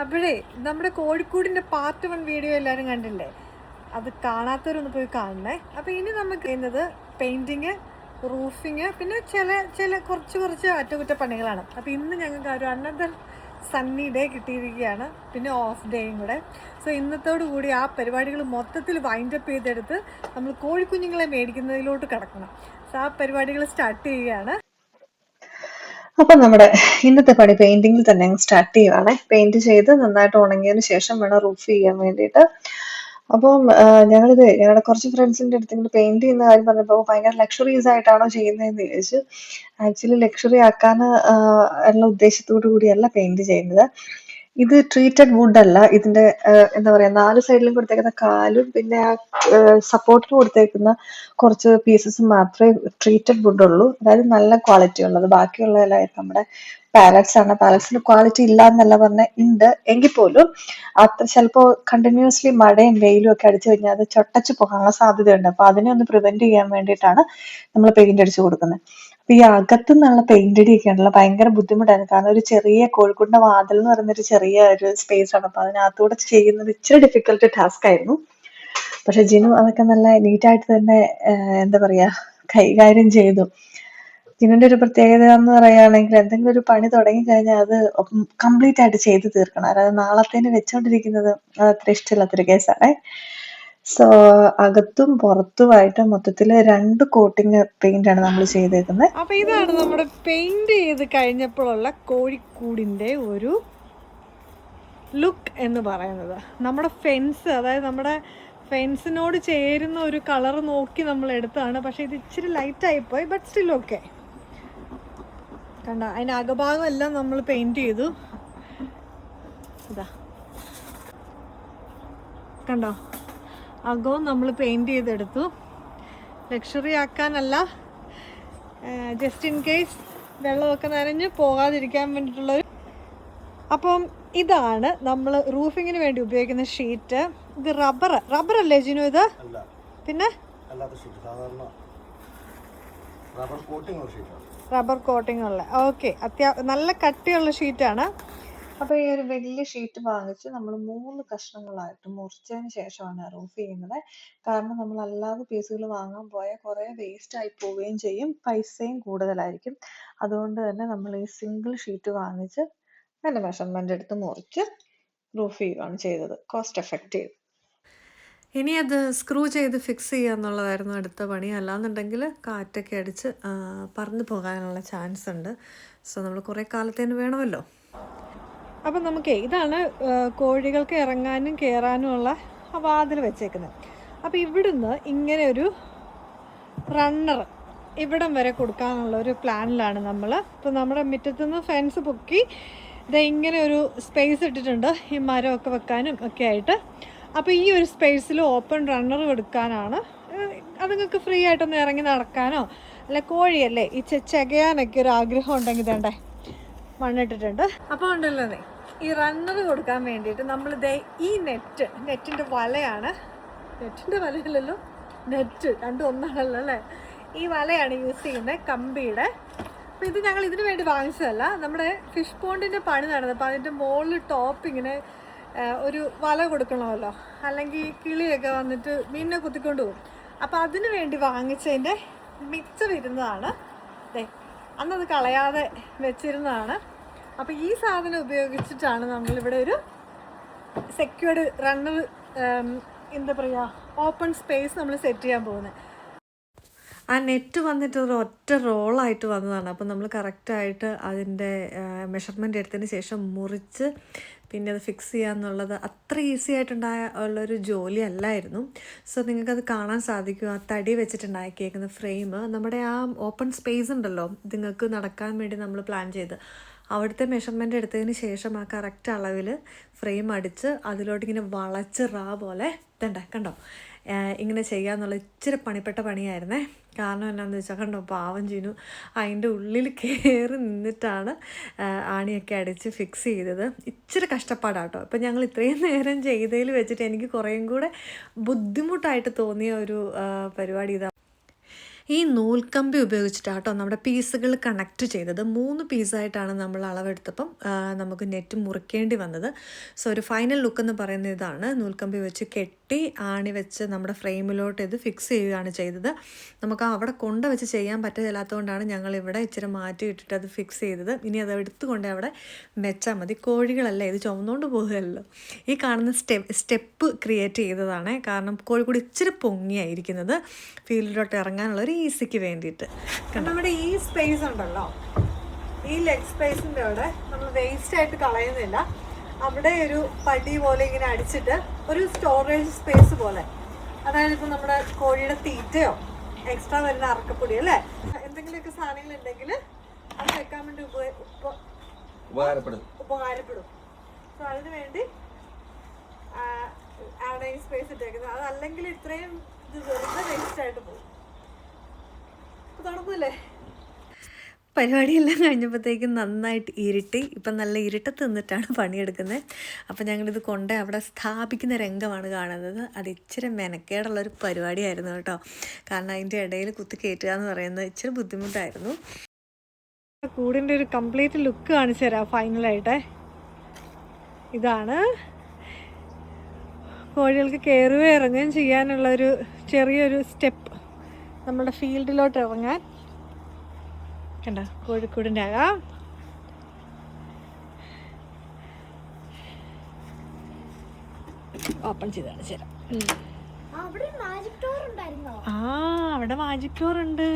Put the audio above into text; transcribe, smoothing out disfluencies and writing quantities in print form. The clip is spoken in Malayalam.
അപ്പോഴേ നമ്മുടെ കോഴിക്കോടിൻ്റെ പാർട്ട് 1 വീഡിയോ എല്ലാവരും കണ്ടില്ലേ? അത് കാണാത്തവരൊന്ന് പോയി കാണണേ. അപ്പോൾ ഇനി നമുക്ക് ചെയ്യുന്നത് പെയിൻറ്റിങ്, റൂഫിങ്, പിന്നെ ചില കുറച്ച് അറ്റകുറ്റപ്പണികളാണ്. അപ്പോൾ ഇന്ന് ഞങ്ങൾക്ക് ഒരു അനദർ സണ്ണി ഡേ കിട്ടിയിരിക്കുകയാണ്, പിന്നെ ഓഫ് ഡേയും കൂടെ. സോ ഇന്നത്തോടു കൂടി ആ പരിപാടികൾ മൊത്തത്തിൽ വൈൻഡപ്പ് ചെയ്തെടുത്ത് നമ്മൾ കോഴിക്കുഞ്ഞുങ്ങളെ മേടിക്കുന്നതിലോട്ട് കിടക്കണം. സോ ആ പരിപാടികൾ സ്റ്റാർട്ട് ചെയ്യുകയാണ്. അപ്പൊ നമ്മുടെ ഇന്നത്തെ പണി പെയിന്റിങ്ങിൽ തന്നെ അങ്ങ് സ്റ്റാർട്ട് ചെയ്യുവാണേ. പെയിന്റ് ചെയ്ത് നന്നായിട്ട് ഉണങ്ങിയതിന് ശേഷം വേണം റൂഫ് ചെയ്യാൻ വേണ്ടിയിട്ട്. അപ്പം ഞങ്ങളുടെ കുറച്ച് ഫ്രണ്ട്സിന്റെ അടുത്ത് ഇങ്ങനെ പെയിന്റ് ചെയ്യുന്ന കാര്യം പറഞ്ഞപ്പോൾ ഭയങ്കര ലക്ഷറീസ് ആയിട്ടാണോ ചെയ്യുന്നതെന്ന് ചോദിച്ചു. ആക്ച്വലി ലക്ഷറി ആക്കാൻ ഉള്ള ഉദ്ദേശത്തോടു കൂടിയല്ല പെയിന്റ് ചെയ്യുന്നത്. ഇത് ട്രീറ്റഡ് വുഡ് അല്ല. ഇതിന്റെ എന്താ പറയാ, 4 സൈഡിലും കൊടുത്തേക്കുന്ന കാലും പിന്നെ ആ സപ്പോർട്ടിന് കൊടുത്തേക്കുന്ന കുറച്ച് പീസസ് മാത്രമേ ട്രീറ്റഡ് വുഡ് ഉള്ളൂ. അതായത് നല്ല ക്വാളിറ്റി ഉള്ളത്. ബാക്കിയുള്ളതെല്ലാം നമ്മുടെ പാലറ്റ്സ് ആണ്. പാലറ്റ്സിന് ക്വാളിറ്റി ഇല്ല എന്നല്ല പറഞ്ഞ, ഉണ്ട്. എങ്കിൽ പോലും അത്ര ചിലപ്പോ കണ്ടിന്യൂസ്ലി മഴയും വെയിലും ഒക്കെ അടിച്ചു കഴിഞ്ഞാൽ അത് ചൊട്ടച്ചു പോകാനുള്ള സാധ്യതയുണ്ട്. അപ്പൊ അതിനെ ഒന്ന് പ്രിവെന്റ് ചെയ്യാൻ വേണ്ടിയിട്ടാണ് നമ്മൾ പെയിന്റ് അടിച്ചു കൊടുക്കുന്നത്. അപ്പൊ ഈ അകത്തു നിന്നുള്ള പെയിന്റ് അടിയൊക്കെ ഉണ്ടല്ലോ, ഭയങ്കര ബുദ്ധിമുട്ടായിരുന്നു. കാരണം ഒരു ചെറിയ കോഴിക്കോടിന്റെ വാതിൽ എന്ന് പറയുന്ന ഒരു ചെറിയ ഒരു സ്പേസ് ആണ്. അപ്പൊ അതിനകത്തൂടെ ചെയ്യുന്നത് ഇച്ചിരി ഡിഫിക്കൽട്ട് ടാസ്ക് ആയിരുന്നു. പക്ഷെ ജിനു അതൊക്കെ നല്ല നീറ്റായിട്ട് തന്നെ എന്താ പറയാ, കൈകാര്യം ചെയ്തു. ജിനുവിന്റെ ഒരു പ്രത്യേകത എന്ന് പറയുകയാണെങ്കിൽ, എന്തെങ്കിലും ഒരു പണി തുടങ്ങി കഴിഞ്ഞാൽ അത് കംപ്ലീറ്റ് ആയിട്ട് ചെയ്ത് തീർക്കണം. അതായത് നാളത്തേന് വെച്ചോണ്ടിരിക്കുന്നത് അത് അത്ര ഇഷ്ടമില്ലാത്തൊരു കേസാണ്. സോ അകത്തും പുറത്തുമായിട്ട് മൊത്തത്തില് 2 കോട്ടിങ് പെയിന്റ് ആണ് നമ്മൾ ചെയ്തേക്കുന്നത്. അപ്പോൾ ഇതാണ് നമ്മുടെ പെയിന്റ് ചെയ്ത് കഴിഞ്ഞപ്പോഴുള്ള കോഴിക്കൂടിൻ്റെ ഒരു ലുക്ക് എന്ന് പറയുന്നത്. നമ്മുടെ ഫെൻസ്, അതായത് നമ്മുടെ ഫെൻസിനോട് ചേരുന്ന ഒരു കളർ നോക്കി നമ്മൾ എടുത്തതാണ്. പക്ഷേ ഇത് ഇച്ചിരി ലൈറ്റായിപ്പോയി, ബട്ട് സ്റ്റിൽ ഓക്കെ. കണ്ട, അതിൻ്റെ അകഭാഗം എല്ലാം നമ്മൾ പെയിൻറ്റ് ചെയ്തു. ഇതാ കണ്ടോ, അകവും നമ്മൾ പെയിൻറ്റ് ചെയ്തെടുത്തു. ലക്ഷറി ആക്കാനല്ല, ജസ്റ്റ് ഇൻ കേസ് വെള്ളമൊക്കെ നനഞ്ഞ് പോകാതിരിക്കാൻ വേണ്ടിയിട്ടുള്ളൊരു. അപ്പം ഇതാണ് നമ്മൾ റൂഫിങ്ങിന് വേണ്ടി ഉപയോഗിക്കുന്ന ഷീറ്റ്. ഇത് റബ്ബർ അല്ലേ ജിനു? ഇത് പിന്നെ റബ്ബർ കോട്ടിംഗ് ഉള്ള, ഓക്കെ, നല്ല കട്ടിയുള്ള ഷീറ്റാണ്. അപ്പൊ ഈ ഒരു വലിയ ഷീറ്റ് വാങ്ങിച്ച് നമ്മൾ 3 കഷ്ണങ്ങളായിട്ട് മുറിച്ചതിന് ശേഷമാണ് റൂഫ് ചെയ്യുന്നത്. കാരണം നമ്മൾ അല്ലാതെ പീസുകൾ വാങ്ങാൻ പോയാൽ കുറെ വേസ്റ്റ് ആയി പോവുകയും ചെയ്യും, പൈസയും കൂടുതലായിരിക്കും. അതുകൊണ്ട് തന്നെ നമ്മൾ ഈ സിംഗിൾ ഷീറ്റ് വാങ്ങിച്ച് അതിന്റെ മെഷർമെന്റ് എടുത്ത് മുറിച്ച് റൂഫ് ചെയ്യുകയാണ് ചെയ്തത്. Cost effective. ഇനി അത് സ്ക്രൂ ചെയ്ത് ഫിക്സ് ചെയ്യുക എന്നുള്ളതായിരുന്നു അടുത്ത പണി. അല്ലാന്നുണ്ടെങ്കിൽ കാറ്റൊക്കെ അടിച്ച് പറന്നു പോകാനുള്ള ചാൻസ് ഉണ്ട്. സോ നമ്മൾ കുറേ കാലത്തേന് വേണമല്ലോ. അപ്പം നമുക്ക് ഇതാണ് കോഴികൾക്ക് ഇറങ്ങാനും കയറാനും ഉള്ള വാതിൽ വെച്ചേക്കുന്നത്. അപ്പോൾ ഇവിടുന്ന് ഇങ്ങനെ ഒരു റണ്ണർ ഇവിടം വരെ കൊടുക്കാനുള്ള ഒരു പ്ലാനിലാണ് നമ്മൾ. ഇപ്പോൾ നമ്മുടെ മുറ്റത്തുനിന്ന് ഫെൻസ് പൊക്കി ഇത് ഇങ്ങനെ ഒരു സ്പേസ് ഇട്ടിട്ടുണ്ട്, ഈ മരമൊക്കെ വെക്കാനും ഒക്കെ ആയിട്ട്. അപ്പോൾ ഈ ഒരു സ്പേസിൽ ഓപ്പൺ റണ്ണർ കൊടുക്കാനാണ്. അതുങ്ങൾക്ക് ഫ്രീ ആയിട്ടൊന്ന് ഇറങ്ങി നടക്കാനോ, അല്ല കോഴിയല്ലേ ഈ ചെകയാനൊക്കെ ഒരു ആഗ്രഹം ഉണ്ടെങ്കിൽ വേണ്ടേ, മണ്ണിട്ടിട്ടുണ്ട്. അപ്പോൾ ഉണ്ടല്ലോ, ഈ റണ്ണർ കൊടുക്കാൻ വേണ്ടിയിട്ട് നമ്മൾ ഈ നെറ്റിൻ്റെ വലയാണ്, നെറ്റിൻ്റെ വലയല്ലല്ലോ, നെറ്റ് രണ്ടും ഒന്നാണല്ലോ അല്ലേ, ഈ വലയാണ് യൂസ് ചെയ്യുന്നത്, കമ്പിയുടെ. അപ്പോൾ ഇത് ഞങ്ങൾ ഇതിനു വേണ്ടി വാങ്ങിച്ചതല്ല. നമ്മുടെ ഫിഷ് പോണ്ടിൻ്റെ പണി നടന്നപ്പോൾ അതിൻ്റെ മുകളിൽ ടോപ്പ് ഇങ്ങനെ ഒരു വല കൊടുക്കണമല്ലോ, അല്ലെങ്കിൽ കിളിയൊക്കെ വന്നിട്ട് മീനിനെ കുത്തിക്കൊണ്ട് പോകും. അപ്പോൾ അതിനു വേണ്ടി വാങ്ങിച്ചതിൻ്റെ മിച്ചം ഇരുന്നതാണ്. അന്നത് കളയാതെ വെച്ചിരുന്നതാണ്. അപ്പോൾ ഈ സാധനം ഉപയോഗിച്ചിട്ടാണ് നമ്മളിവിടെ ഒരു സെക്യൂർഡ് റണ്ണർ, എന്താ പറയുക, ഓപ്പൺ സ്പേസ് നമ്മൾ സെറ്റ് ചെയ്യാൻ പോകുന്നത്. ആ നെറ്റ് വന്നിട്ട് ഒരു ഒറ്റ റോളായിട്ട് വന്നതാണ്. അപ്പോൾ നമ്മൾ കറക്റ്റായിട്ട് അതിൻ്റെ മെഷർമെൻറ്റ് എടുത്തതിന് ശേഷം മുറിച്ച് പിന്നെ അത് ഫിക്സ് ചെയ്യുക എന്നുള്ളത് അത്ര ഈസി ഉള്ളൊരു ജോലി അല്ലായിരുന്നു. സോ നിങ്ങൾക്കത് കാണാൻ സാധിക്കും. ആ തടി വെച്ചിട്ടുണ്ടാക്കിയേക്കുന്ന ഫ്രെയിം, നമ്മുടെ ആ ഓപ്പൺ സ്പേസ് ഉണ്ടല്ലോ, നിങ്ങൾക്ക് നടക്കാൻ വേണ്ടി നമ്മൾ പ്ലാൻ ചെയ്ത് അവിടുത്തെ മെഷർമെൻറ്റ് എടുത്തതിന് ശേഷം ആ കറക്റ്റ് അളവിൽ ഫ്രെയിം അടിച്ച് അതിലോട്ട് ഇങ്ങനെ വളച്ച് പോലെ കണ്ടോ, ഇങ്ങനെ ചെയ്യാന്നുള്ള ഇച്ചിരി പണിപ്പെട്ട പണിയായിരുന്നേ. കാരണം എന്നാന്ന് വെച്ചാൽ കണ്ടോ, പാവം ജിനു അതിൻ്റെ ഉള്ളിൽ കയറി നിന്നിട്ടാണ് ആണിയൊക്കെ അടിച്ച് ഫിക്സ് ചെയ്തത്. ഇച്ചിരി കഷ്ടപ്പാടാട്ടോ. ഇപ്പം ഞങ്ങൾ ഇത്രയും നേരം ചെയ്തതിൽ വെച്ചിട്ട് എനിക്ക് കുറേയും കൂടെ ബുദ്ധിമുട്ടായിട്ട് തോന്നിയ ഒരു പരിപാടി ഇതാണ്. ഈ നൂൽക്കമ്പി ഉപയോഗിച്ചിട്ടാണ് കേട്ടോ നമ്മുടെ പീസുകൾ കണക്ട് ചെയ്തത്. 3 പീസായിട്ടാണ് നമ്മൾ അളവെടുത്തപ്പം നമുക്ക് നെറ്റ് മുറിക്കേണ്ടി വന്നത്. സോ ഒരു ഫൈനൽ ലുക്ക് എന്ന് പറയുന്നത് ഇതാണ്. നൂൽക്കമ്പി വെച്ച് കെട്ടി ആണി വെച്ച് നമ്മുടെ ഫ്രെയിമിലോട്ട് ഇത് ഫിക്സ് ചെയ്യുകയാണ് ചെയ്തത്. നമുക്ക് അവിടെ വെച്ച് ചെയ്യാൻ പറ്റില്ലാത്തതുകൊണ്ടാണ് ഞങ്ങളിവിടെ ഇച്ചിരി മാറ്റി ഇട്ടിട്ട് അത് ഫിക്സ് ചെയ്തത്. ഇനി അത് എടുത്തുകൊണ്ട് അവിടെ വെച്ചാൽ മതി. കോഴികളല്ല, ഇത് ചുമന്നുകൊണ്ട് പോകുകയല്ലോ. ഈ കാണുന്ന സ്റ്റെപ്പ് ക്രിയേറ്റ് ചെയ്തതാണ്. കാരണം കോഴിക്കോട് ഇച്ചിരി പൊങ്ങിയായിരിക്കുന്നത് ഫീൽഡിലോട്ട് ഇറങ്ങാനുള്ളൊരു ഈസിക്ക് വേണ്ടിയിട്ട്. നമ്മുടെ ഈ സ്പേസ് ഉണ്ടല്ലോ, ഈ ലെഗ് സ്പേസിൻ്റെ അവിടെ നമ്മൾ വേസ്റ്റായിട്ട് കളയുന്നില്ല. അവിടെ ഒരു പടി പോലെ ഇങ്ങനെ അടിച്ചിട്ട് ഒരു സ്റ്റോറേജ് സ്പേസ് പോലെ, അതായത് ഇപ്പോൾ നമ്മുടെ കോഴിയുടെ തീറ്റയോ എക്സ്ട്രാ വരുന്ന അറക്കപ്പൊടി അല്ലേ, എന്തെങ്കിലുമൊക്കെ സാധനങ്ങൾ ഉണ്ടെങ്കിൽ അത് വെക്കാൻ വേണ്ടി ഉപകാരപ്പെടും. സോ അതിന് വേണ്ടി ആണ് ഈ സ്പേസ് ഇട്ടേക്കുന്നത്. അതല്ലെങ്കിൽ ഇത്രയും ഇത് വെറുതെ വേസ്റ്റായിട്ട് പോകും. തുടർന്നല്ലേ പരിപാടിയെല്ലാം കഴിഞ്ഞപ്പോഴത്തേക്കും നന്നായിട്ട് ഇരുട്ടി. ഇപ്പം നല്ല ഇരുട്ടത്ത് നിന്നിട്ടാണ് പണിയെടുക്കുന്നത്. അപ്പം ഞങ്ങളിത് കൊണ്ട് അവിടെ സ്ഥാപിക്കുന്ന രംഗമാണ് കാണുന്നത്. അത് ഇച്ചിരി മെനക്കേടുള്ളൊരു പരിപാടിയായിരുന്നു കേട്ടോ. കാരണം അതിൻ്റെ ഇടയിൽ കുത്തി കയറ്റുക എന്ന് പറയുന്നത് ഇച്ചിരി ബുദ്ധിമുട്ടായിരുന്നു. കൂടിൻ്റെ ഒരു കംപ്ലീറ്റ് ലുക്ക് കാണിച്ചു തരാം ഫൈനലായിട്ടേ. ഇതാണ് കോഴികൾക്ക് കയറുകയും ഇറങ്ങുകയും ചെയ്യാനുള്ളൊരു ചെറിയൊരു സ്റ്റെപ്പ് നമ്മുടെ ഫീൽഡിലോട്ട് ഇറങ്ങാൻ. കണ്ട കോഴിക്കോടിൻ്റെ ആകാം. ഓപ്പൺ ചെയ്ത് കാണിച്ചു തരാം. അവിടെ മാജിക് ഡോർ ഉണ്ട്.